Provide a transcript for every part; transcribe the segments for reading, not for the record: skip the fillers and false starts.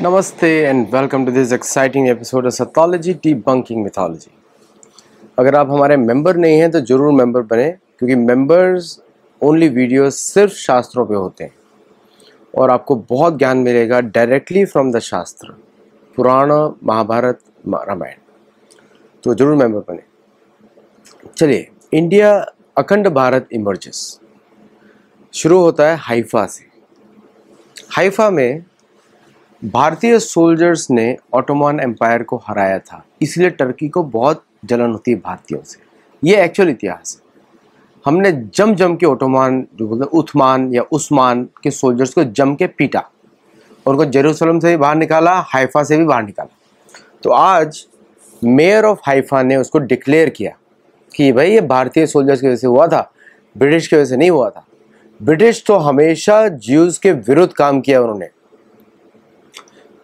नमस्ते and welcome to this exciting episode of satology debunking mythology. अगर आप हमारे मेंबर नहीं हैं तो ज़रूर मेंबर बने, क्योंकि मेंबर्स ओनली वीडियोस सिर्फ शास्त्रों पे होते हैं और आपको बहुत ज्ञान मिलेगा डायरेक्टली फ्रॉम द शास्त्र, पुराण, महाभारत, रामायण। तो ज़रूर मेंबर बने। चलिए, इंडिया अखंड भारत इमर्जेस शुरू होता है हाइफा से। हाइफा में भारतीय सोल्जर्स ने ऑटोमन एम्पायर को हराया था, इसलिए टर्की को बहुत जलन होती है भारतीयों से। ये एक्चुअल इतिहास है। हमने जम के ऑटोमन जो बोलते हैं उस्मान या उस्मान के सोल्जर्स को जम के पीटा और उनको जेरूसलम से भी बाहर निकाला, हाइफा से भी बाहर निकाला। तो आज मेयर ऑफ हाइफा ने उसको डिक्लेयर किया कि भाई ये भारतीय सोल्जर्स की वजह से हुआ था, ब्रिटिश की वजह से नहीं हुआ था। ब्रिटिश तो हमेशा ज्यूज के विरुद्ध काम किया उन्होंने।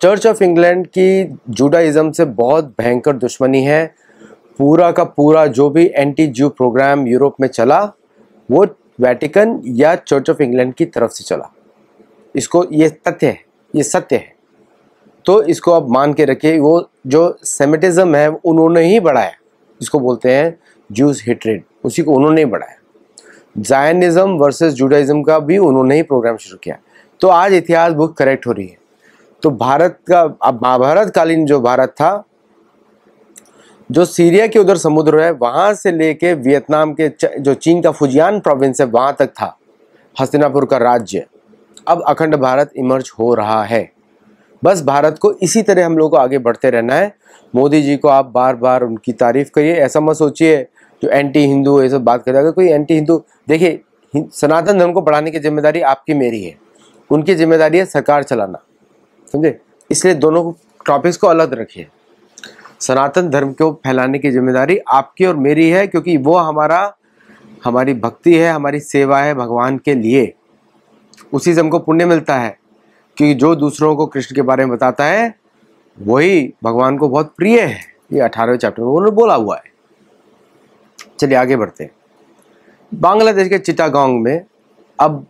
चर्च ऑफ इंग्लैंड की जूडाइज्म से बहुत भयंकर दुश्मनी है। पूरा का पूरा जो भी एंटी ज्यू प्रोग्राम यूरोप में चला वो वेटिकन या चर्च ऑफ इंग्लैंड की तरफ से चला। इसको ये तथ्य है, ये सत्य है। तो इसको आप मान के रखिए, वो जो सेमिटिज्म है उन्होंने ही बढ़ाया, जिसको बोलते हैं ज्यूज हेट्रेड, उसी को उन्होंने ही बढ़ाया। जायनिज्म वर्सेस जूडाइज्म का भी उन्होंने ही प्रोग्राम शुरू किया। तो आज इतिहास बुक करेक्ट हो रही है। तो भारत का अब महाभारत कालीन जो भारत था, जो सीरिया के उधर समुद्र है वहां से लेके वियतनाम के जो चीन का फुजियान प्रोविंस है वहां तक था हस्तिनापुर का राज्य। अब अखंड भारत इमर्ज हो रहा है। बस भारत को इसी तरह हम लोगों को आगे बढ़ते रहना है। मोदी जी को आप बार बार उनकी तारीफ करिए, ऐसा मत सोचिए जो एंटी हिंदू ये सब बात करेगा कोई एंटी हिंदू। देखिए, सनातन धर्म को बढ़ाने की जिम्मेदारी आपकी मेरी है, उनकी जिम्मेदारी है सरकार चलाना, समझे? इसलिए दोनों टॉपिक्स को अलग रखिए। सनातन धर्म को फैलाने की जिम्मेदारी आपकी और मेरी है, क्योंकि वो हमारी भक्ति है, हमारी सेवा है भगवान के लिए। उसी से हमको पुण्य मिलता है, क्योंकि जो दूसरों को कृष्ण के बारे में बताता है वही भगवान को बहुत प्रिय है। ये 18वें चैप्टर में उन्होंने बोला हुआ है। चलिए आगे बढ़ते हैं। बांग्लादेश के चिटागोंग में अब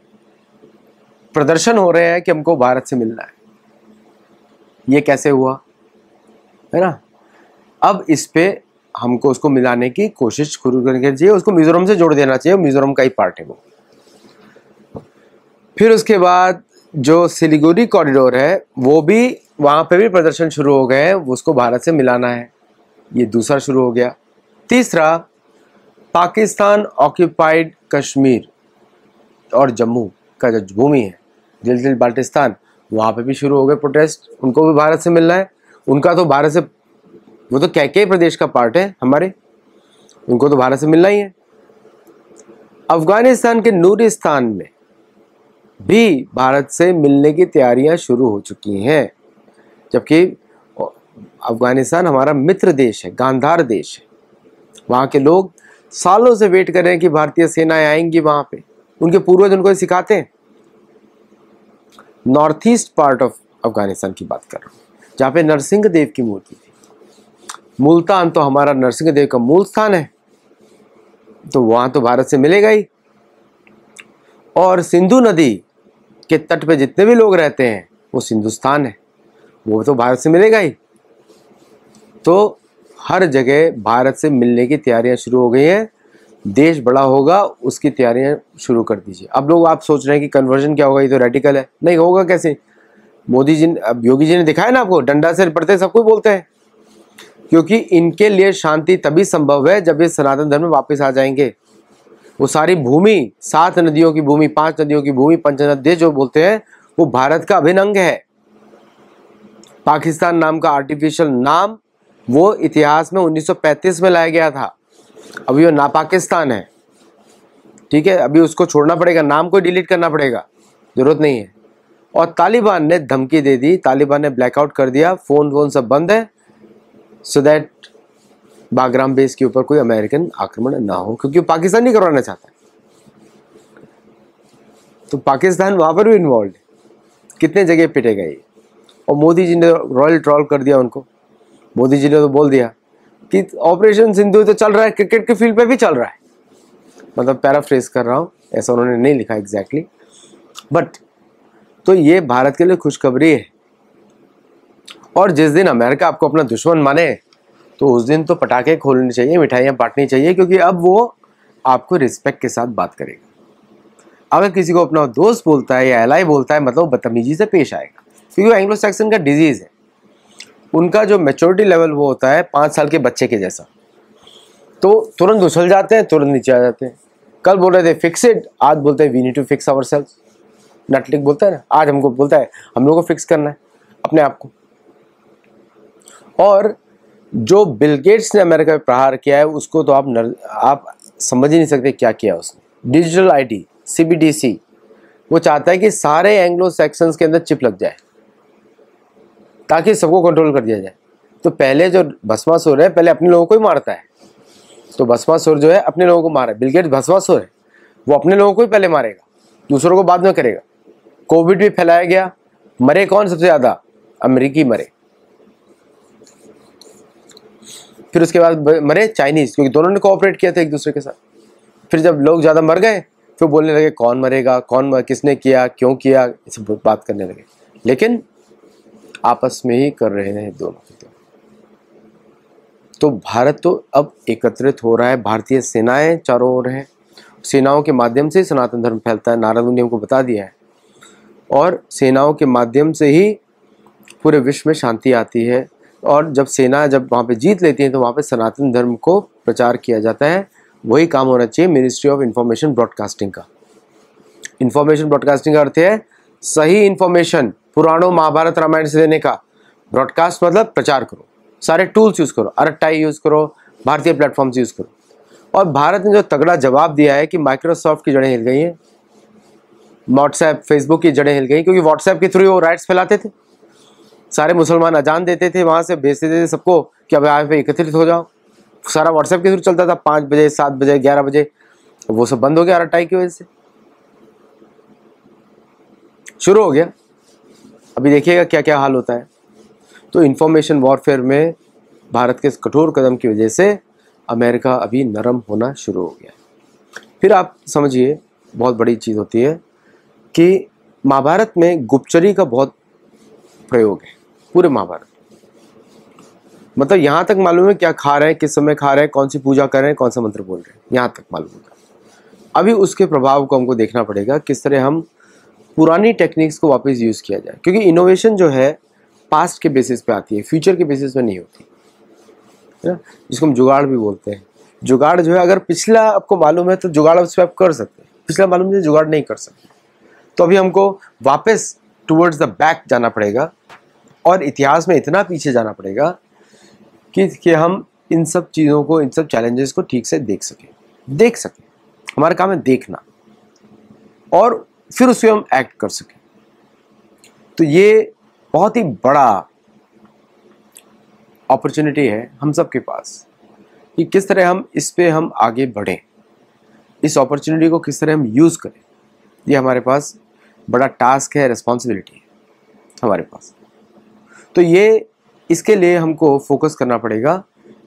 प्रदर्शन हो रहे हैं कि हमको भारत से मिलना है। ये कैसे हुआ है ना? अब इस पे हमको उसको मिलाने की कोशिश शुरू करनी चाहिए। उसको मिजोरम से जोड़ देना चाहिए, मिजोरम का ही पार्ट है वो। फिर उसके बाद जो सिलीगुड़ी कॉरिडोर है वो भी, वहां पे भी प्रदर्शन शुरू हो गए हैं, उसको भारत से मिलाना है। ये दूसरा शुरू हो गया। तीसरा, पाकिस्तान ऑक्यूपाइड कश्मीर और जम्मू का जो भूमि है, गिलगित बाल्टिस्तान, वहाँ पे भी शुरू हो गए प्रोटेस्ट। उनको भी भारत से मिलना है। उनका तो भारत से, वो तो कैके प्रदेश का पार्ट है हमारे, उनको तो भारत से मिलना ही है। अफगानिस्तान के नूरिस्तान में भी भारत से मिलने की तैयारियां शुरू हो चुकी हैं, जबकि अफगानिस्तान हमारा मित्र देश है, गांधार देश है। वहाँ के लोग सालों से वेट कर रहे हैं कि भारतीय सेनाएं आएंगी वहाँ पे। उनके पूर्वज उनको सिखाते हैं। North east part of Afghanistan की बात कर रहा हूँ, जहाँ पे नरसिंह देव की मूर्ति थी। मुल्तान तो हमारा नरसिंह देव का मूल स्थान है, तो वहाँ तो भारत से मिलेगा ही। और सिंधु नदी के तट पे जितने भी लोग रहते हैं वो सिंधुस्तान है, वो तो भारत से मिलेगा ही। तो हर जगह भारत से मिलने की तैयारियां शुरू हो गई हैं। देश बड़ा होगा, उसकी तैयारियां शुरू कर दीजिए। अब लोग आप सोच रहे हैं कि कन्वर्जन क्या होगा, ये तो रेडिकल है। नहीं होगा कैसे? मोदी जी, अब योगी जी ने दिखाया ना आपको, डंडा से पड़ते सब कुछ बोलते हैं, क्योंकि इनके लिए शांति तभी संभव है जब ये सनातन धर्म में वापस आ जाएंगे। वो सारी भूमि, 7 नदियों की भूमि, 5 नदियों की भूमि, पंचनद्य जो बोलते हैं, वो भारत का अभिन्न अंग है। पाकिस्तान नाम का आर्टिफिशियल नाम वो इतिहास में 1935 में लाया गया था। अभी वो नापाकिस्तान है, ठीक है? अभी उसको छोड़ना पड़ेगा, नाम को डिलीट करना पड़ेगा, जरूरत नहीं है। और तालिबान ने धमकी दे दी, तालिबान ने ब्लैकआउट कर दिया, फोन सब बंद है, सो दैट बागराम बेस के ऊपर कोई अमेरिकन आक्रमण ना हो, क्योंकि पाकिस्तान नहीं करवाना चाहता। तो पाकिस्तान वहां पर भी इन्वॉल्व है। कितने जगह पिटेगा ये। और मोदी जी ने रॉयल ट्रॉल कर दिया उनको। मोदी जी ने तो बोल दिया कि ऑपरेशन सिंधु तो चल रहा है, क्रिकेट के फील्ड पे भी चल रहा है। मतलब पैराफ्रेज कर रहा हूँ, ऐसा उन्होंने नहीं लिखा एग्जैक्टली, बट तो ये भारत के लिए खुशखबरी है और जिस दिन अमेरिका आपको अपना दुश्मन माने तो उस दिन तो पटाखे खोलने चाहिए, मिठाइयाँ बांटनी चाहिए, क्योंकि अब वो आपको रिस्पेक्ट के साथ बात करेगा। अगर किसी को अपना दोस्त बोलता है या एलाई बोलता है, मतलब बदतमीजी से पेश आएगा, क्योंकि वो एंग्लो सैक्सन का डिजीज़ है। उनका जो मैच्योरिटी लेवल वो होता है 5 साल के बच्चे के जैसा, तो तुरंत उछल जाते हैं, तुरंत नीचे आ जाते हैं। कल बोल रहे थे फिक्स इट, आज बोलते हैं we need to fix our self. Netflix बोलता है ना, आज हमको बोलता है हम लोगों को फिक्स करना है अपने आप को। और जो बिल गेट्स ने अमेरिका में प्रहार किया है उसको तो आप समझ ही नहीं सकते क्या किया उसने। डिजिटल आईडी, सीबीडीसी, वो चाहता है कि सारे एंग्लो सैक्सन्स के अंदर चिप लग जाए ताकि सबको कंट्रोल कर दिया जाए। तो पहले जो भस्मासुर है पहले अपने लोगों को ही मारता है, तो भस्मासुर जो है अपने लोगों को मारा। बिल गेट्स भस्मासुर है, वो अपने लोगों को ही पहले मारेगा, दूसरों को बाद में करेगा। कोविड भी फैलाया गया, मरे कौन सबसे ज्यादा? अमेरिकी मरे, फिर उसके बाद मरे चाइनीज, क्योंकि दोनों ने कोऑपरेट किया था एक दूसरे के साथ। फिर जब लोग ज़्यादा मर गए फिर बोलने लगे कौन मरेगा, किसने किया, क्यों किया, इस बात करने लगे। लेकिन आपस में ही कर रहे हैं दोनों के दोनों। तो भारत तो अब एकत्रित हो रहा है, भारतीय सेनाएं चारों ओर हैं, सेनाओं के माध्यम से सनातन धर्म फैलता है। नारद मुनि हमको बता दिया है, और सेनाओं के माध्यम से ही पूरे विश्व में शांति आती है। और जब सेना जब वहाँ पे जीत लेती है तो वहाँ पे सनातन धर्म को प्रचार किया जाता है। वही काम होना चाहिए मिनिस्ट्री ऑफ इंफॉर्मेशन ब्रॉडकास्टिंग का। इंफॉर्मेशन ब्रॉडकास्टिंग का अर्थ है सही इंफॉर्मेशन पुराणों महाभारत रामायण से देने का। ब्रॉडकास्ट मतलब प्रचार करो, सारे टूल्स यूज़ करो, RTI यूज़ करो, भारतीय प्लेटफॉर्म्स यूज़ करो। और भारत ने जो तगड़ा जवाब दिया है कि माइक्रोसॉफ्ट की जड़ें हिल गई हैं, व्हाट्सएप, फेसबुक की जड़ें हिल गई, क्योंकि व्हाट्सएप के थ्रू वो राइट्स फैलाते थे। सारे मुसलमान अजान देते थे, वहाँ से भेजते थे सबको कि अब यहाँ पे एकत्रित हो जाओ। सारा व्हाट्सएप के थ्रू चलता था, 5 बजे, 7 बजे, 11 बजे। वो सब बंद हो गया RTI की वजह से, शुरू हो गया। अभी देखिएगा क्या क्या हाल होता है। तो इंफॉर्मेशन वॉरफेयर में भारत के कठोर कदम की वजह से अमेरिका अभी नरम होना शुरू हो गया। फिर आप समझिए बहुत बड़ी चीज़ होती है कि महाभारत में गुप्तचरी का बहुत प्रयोग है। पूरे महाभारत मतलब यहाँ तक मालूम है क्या खा रहे हैं, किस समय खा रहे हैं, कौन सी पूजा कर रहे हैं, कौन सा मंत्र बोल रहे हैं, यहाँ तक मालूम होगा। अभी उसके प्रभाव को हमको देखना पड़ेगा, किस तरह हम पुरानी टेक्निक्स को वापस यूज़ किया जाए। क्योंकि इनोवेशन जो है पास्ट के बेसिस पे आती है, फ्यूचर के बेसिस पे नहीं होती है ना, जिसको हम जुगाड़ भी बोलते हैं। जुगाड़ जो है अगर पिछला आपको मालूम है तो जुगाड़ उस पर आप कर सकते हैं, पिछला मालूम है जुगाड़ नहीं कर सकते। तो अभी हमको वापस टूवर्ड्स द बैक जाना पड़ेगा और इतिहास में इतना पीछे जाना पड़ेगा कि हम इन सब चीज़ों को, इन सब चैलेंजेस को ठीक से देख सकें। हमारा काम है देखना और फिर उससे हम एक्ट कर सकें। तो ये बहुत ही बड़ा अपॉर्चुनिटी है हम सब के पास कि किस तरह हम इस पे हम आगे बढ़ें, इस अपॉर्चुनिटी को किस तरह हम यूज़ करें। ये हमारे पास बड़ा टास्क है, रिस्पॉन्सिबिलिटी है हमारे पास। तो ये इसके लिए हमको फोकस करना पड़ेगा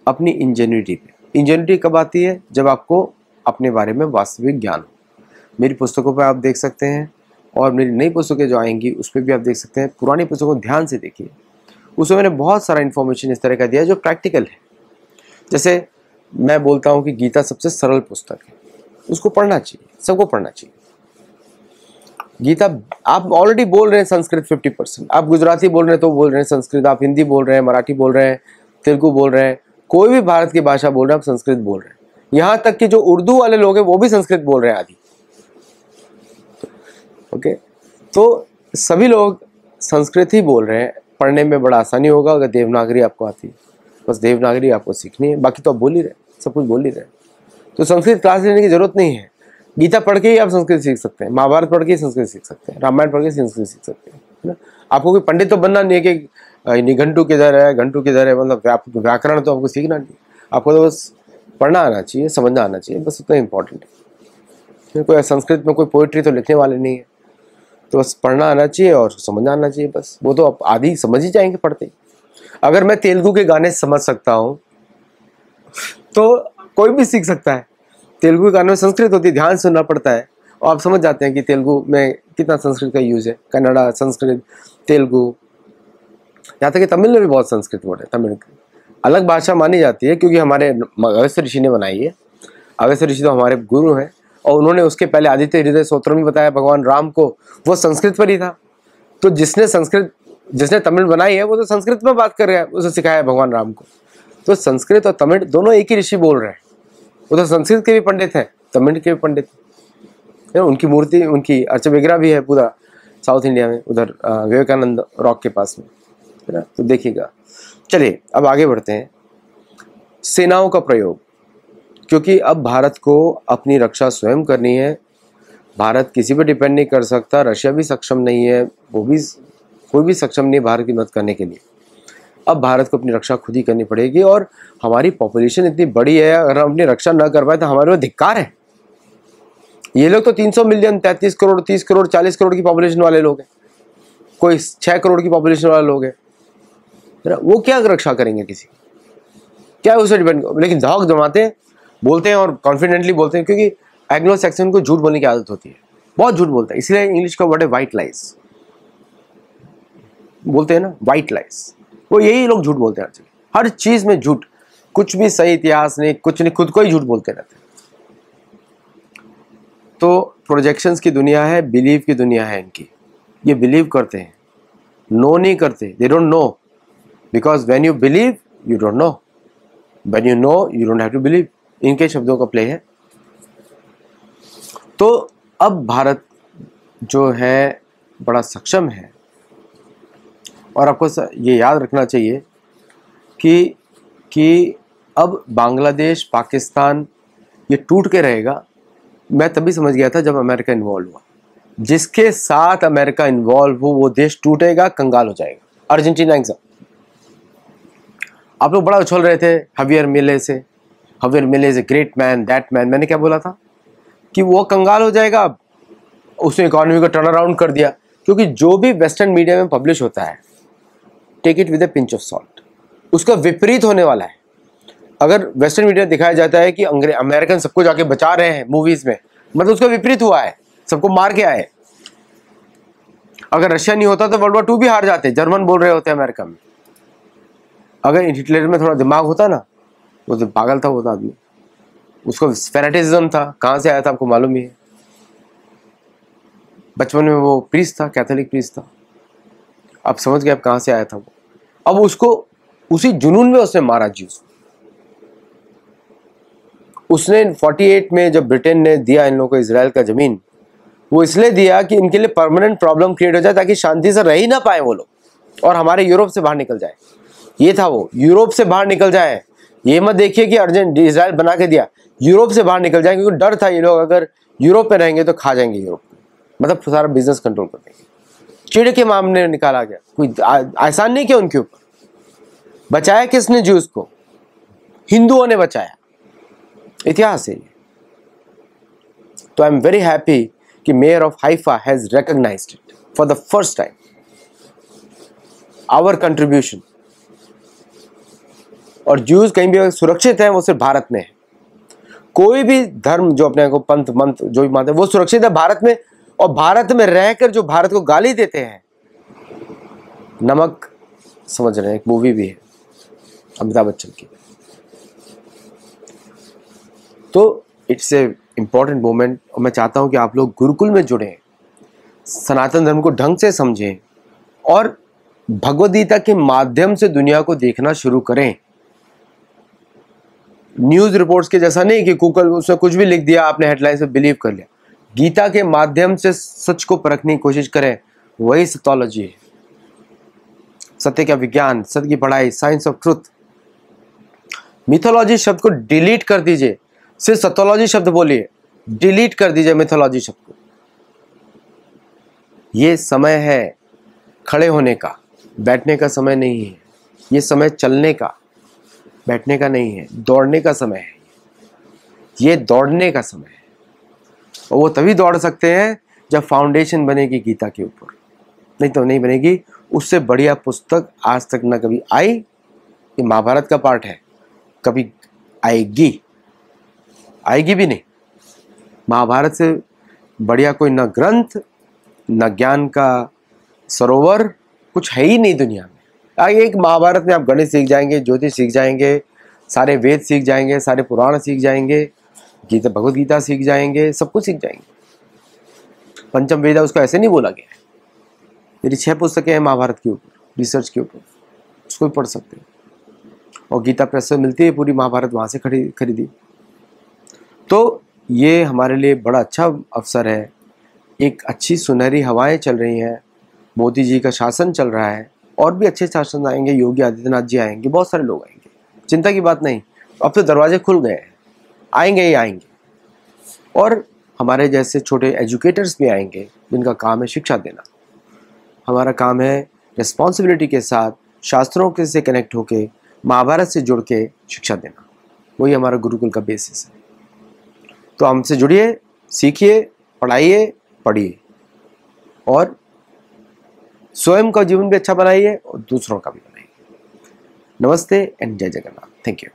अपनी इंजेन्युइटी पे। इंजेन्युइटी कब आती है? जब आपको अपने बारे में वास्तविक ज्ञान हो। मेरी पुस्तकों पर आप देख सकते हैं और मेरी नई पुस्तकें जो आएंगी उस पर भी आप देख सकते हैं। पुरानी पुस्तकों को ध्यान से देखिए, उसमें मैंने बहुत सारा इन्फॉर्मेशन इस तरह का दिया है जो प्रैक्टिकल है। जैसे मैं बोलता हूँ कि गीता सबसे सरल पुस्तक है, उसको पढ़ना चाहिए, सबको पढ़ना चाहिए। गीता आप ऑलरेडी बोल रहे हैं संस्कृत 50%, आप गुजराती बोल रहे हैं तो बोल रहे हैं संस्कृत, आप हिंदी बोल रहे हैं, मराठी बोल रहे हैं, तेलुगु बोल रहे हैं, कोई भी भारत की भाषा बोल रहे हैं आप संस्कृत बोल रहे हैं। यहाँ तक कि जो उर्दू वाले लोग हैं वो भी संस्कृत बोल रहे हैं आदि। ओके, तो सभी लोग संस्कृत ही बोल रहे हैं। पढ़ने में बड़ा आसानी होगा अगर देवनागरी आपको आती है। बस देवनागरी आपको सीखनी है, बाकी तो आप बोल ही रहे, सब कुछ बोल ही रहे। तो संस्कृत क्लास लेने की जरूरत नहीं है। गीता पढ़ के ही आप संस्कृत सीख सकते हैं, महाभारत पढ़ के ही संस्कृत सीख सकते हैं, रामायण पढ़ के संस्कृत सीख सकते हैं, है ना। आपको कोई पंडित तो बनना नहीं है कि निघंटु किधर है, घंटु किधर है, मतलब व्याकरण तो आपको सीखना नहीं। आपको तो बस पढ़ना आना चाहिए, समझना आना चाहिए, बस उतना इंपॉर्टेंट है। कोई संस्कृत में कोई पोइट्री तो लिखने वाले नहीं है, तो बस पढ़ना आना चाहिए और समझना आना चाहिए, बस। वो तो आप आधी समझ ही जाएंगे पढ़ते। अगर मैं तेलुगु के गाने समझ सकता हूँ तो कोई भी सीख सकता है। तेलुगु के गानों में संस्कृत होती है, ध्यान सुनना पड़ता है और आप समझ जाते हैं कि तेलुगु में कितना संस्कृत का यूज़ है। कन्नड़ा, संस्कृत, तेलुगु, यहाँ तक कि तमिल में भी बहुत संस्कृत वर्ड है। तमिल अलग भाषा मानी जाती है क्योंकि हमारे अगस्त्य ऋषि ने बनाई है। अगस्त्य ऋषि तो हमारे गुरु हैं और उन्होंने उसके पहले आदित्य हृदय स्तोत्र में बताया भगवान राम को, वो संस्कृत पर ही था। तो जिसने तमिल बनाई है वो तो संस्कृत में बात कर रहा है, उसे सिखाया है भगवान राम को। तो संस्कृत और तमिल दोनों एक ही ऋषि बोल रहे हैं। वो तो संस्कृत के भी पंडित हैं, तमिल के भी पंडित हैं। उनकी मूर्ति, उनकी अर्च विग्रह भी है पूरा साउथ इंडिया में, उधर विवेकानंद रॉक के पास में, है ना। तो देखिएगा। चलिए अब आगे बढ़ते हैं। सेनाओं का प्रयोग, क्योंकि अब भारत को अपनी रक्षा स्वयं करनी है। भारत किसी पर डिपेंड नहीं कर सकता, रशिया भी सक्षम नहीं है, वो भी कोई भी सक्षम नहीं है भारत की मदद करने के लिए। अब भारत को अपनी रक्षा खुद ही करनी पड़ेगी और हमारी पॉपुलेशन इतनी बड़ी है, अगर हम अपनी रक्षा ना कर पाए तो हमारे वो धिक्कार है। ये लोग तो 300 मिलियन, 33 करोड़, 30 करोड़, 40 करोड़ की पॉपुलेशन वाले लोग हैं, कोई 6 करोड़ की पॉपुलेशन वाले लोग हैं। वो क्या रक्षा करेंगे किसी, क्या उसे डिपेंड। लेकिन धाक जमाते हैं, बोलते हैं और कॉन्फिडेंटली बोलते हैं, क्योंकि एंग्लो सैक्सन को झूठ बोलने की आदत होती है, बहुत झूठ बोलता है। इसलिए इंग्लिश का वर्ड है व्हाइट लाइज, बोलते हैं ना व्हाइट लाइज। वो यही लोग झूठ बोलते हैं हर चीज में झूठ, कुछ भी सही इतिहास नहीं, कुछ नहीं, खुद को ही झूठ बोलते रहते हैं। तो प्रोजेक्शंस की दुनिया है, बिलीव की दुनिया है इनकी। ये बिलीव करते हैं, नो नहीं करते। They don't know, because when you believe you don't know, when you know you don't have to believe. इनके शब्दों का प्ले है। तो अब भारत जो है बड़ा सक्षम है और आपको ये याद रखना चाहिए कि अब बांग्लादेश, पाकिस्तान ये टूट के रहेगा। मैं तभी समझ गया था जब अमेरिका इन्वॉल्व हुआ। जिसके साथ अमेरिका इन्वॉल्व हो वो देश टूटेगा, कंगाल हो जाएगा। अर्जेंटीना एग्जाम, आप लोग बड़ा उछल रहे थे हवियर मिले से, हवियर मिले is a great man, that man. मैंने क्या बोला था कि वो कंगाल हो जाएगा। अब उसने इकोनॉमी को टर्न अराउंड कर दिया, क्योंकि जो भी वेस्टर्न मीडिया में पब्लिश होता है, take it with a pinch of salt, उसका विपरीत होने वाला है। अगर वेस्टर्न मीडिया दिखाया जाता है कि अमेरिकन सबको जाके बचा रहे हैं मूवीज में, मतलब उसका विपरीत हुआ है, सबको मार के आए। अगर रशिया नहीं होता तो वर्ल्ड वॉर 2 भी हार जाते, जर्मन बोल रहे होते अमेरिका में। अगर हिटलर में थोड़ा दिमाग होता ना, वो तो पागल था वो तो आदमी, उसको फेनेटिज्म था, कहाँ से आया था आपको मालूम ही है। बचपन में वो प्रीस्ट था, कैथोलिक प्रीस्ट था, आप समझ गए अब कहाँ से आया था वो। अब उसको उसी जुनून में उसने मारा ज्यूस। उसने 48 में जब ब्रिटेन ने दिया इन लोगों को इजराइल का जमीन, वो इसलिए दिया कि इनके लिए परमानेंट प्रॉब्लम क्रिएट हो जाए, ताकि शांति से रह ही ना पाए वो लोग और हमारे यूरोप से बाहर निकल जाए। ये था वो, यूरोप से बाहर निकल जाए। ये मत देखिए कि इजराइल बना के दिया, यूरोप से बाहर निकल जाए, क्योंकि डर था ये लोग अगर यूरोप में रहेंगे तो खा जाएंगे यूरोप को, मतलब सारा बिजनेस कंट्रोल कर देंगे। चिड़ के मामले निकाला गया, कोई आसान नहीं किया उनके ऊपर। बचाया किसने ज्यूस को? हिंदुओं ने बचाया, इतिहास है ये। तो आई एम वेरी हैप्पी कि mayor of Haifa has recognised it for the first time, our contribution. और ज्यूज कहीं भी सुरक्षित हैं वो सिर्फ भारत में है। कोई भी धर्म जो अपने को पंथ मंथ जो भी मानते हैं वो सुरक्षित है भारत में। और भारत में रहकर जो भारत को गाली देते हैं, नमक समझ रहे हैं, एक मूवी भी है अमिताभ बच्चन की। तो इट्स ए इम्पॉर्टेंट मोमेंट और मैं चाहता हूं कि आप लोग गुरुकुल में जुड़ें, सनातन धर्म को ढंग से समझें और भगवद गीता के माध्यम से दुनिया को देखना शुरू करें। न्यूज रिपोर्ट्स के जैसा नहीं कि गूगल उसने कुछ भी लिख दिया, आपने हेडलाइन से बिलीव कर लिया। गीता के माध्यम से सच को परखने की कोशिश करें, वही सतोलॉजी है। सत्य का विज्ञान, सत्य की पढ़ाई, साइंस ऑफ ट्रुथ। मिथोलॉजी शब्द को डिलीट कर दीजिए, सिर्फ सतोलॉजी शब्द बोलिए, डिलीट कर दीजिए मिथोलॉजी शब्द को। ये समय है खड़े होने का, बैठने का समय नहीं है। ये समय चलने का, बैठने का नहीं है, दौड़ने का समय है। ये दौड़ने का समय है और वो तभी दौड़ सकते हैं जब फाउंडेशन बनेगी गीता के ऊपर, नहीं तो नहीं बनेगी। उससे बढ़िया पुस्तक आज तक ना कभी आई। ये महाभारत का पार्ट है, कभी आएगी भी नहीं। महाभारत से बढ़िया कोई न ग्रंथ, न ज्ञान का सरोवर कुछ है ही नहीं दुनिया में। आगे एक महाभारत में आप गणित सीख जाएंगे, ज्योतिष सीख जाएंगे, सारे वेद सीख जाएंगे, सारे पुराण सीख जाएंगे, गीता भगवत गीता सीख जाएंगे, सब कुछ सीख जाएंगे। पंचम वेद उसको ऐसे नहीं बोला गया है। मेरी 6 पुस्तकें हैं महाभारत के ऊपर, रिसर्च के ऊपर, उसको भी पढ़ सकते हैं। और गीता प्रेस से मिलती है पूरी महाभारत, वहाँ से खरीदी। तो ये हमारे लिए बड़ा अच्छा अवसर है। एक अच्छी सुनहरी हवाएं चल रही हैं, मोदी जी का शासन चल रहा है, और भी अच्छे शासन आएंगे, योगी आदित्यनाथ जी आएंगे, बहुत सारे लोग आएंगे, चिंता की बात नहीं। अब तो दरवाजे खुल गए हैं, आएंगे ही आएंगे। और हमारे जैसे छोटे एजुकेटर्स भी आएंगे जिनका काम है शिक्षा देना। हमारा काम है रिस्पॉन्सिबिलिटी के साथ शास्त्रों के से कनेक्ट होके, महाभारत से जुड़ के शिक्षा देना। वही हमारा गुरुकुल का बेसिस है। तो हमसे जुड़िए, सीखिए, पढ़ाइए, पढ़िए, और स्वयं का जीवन भी अच्छा बनाइए और दूसरों का भी बनाइए। नमस्ते एंड जय जगन्नाथ। Thank you.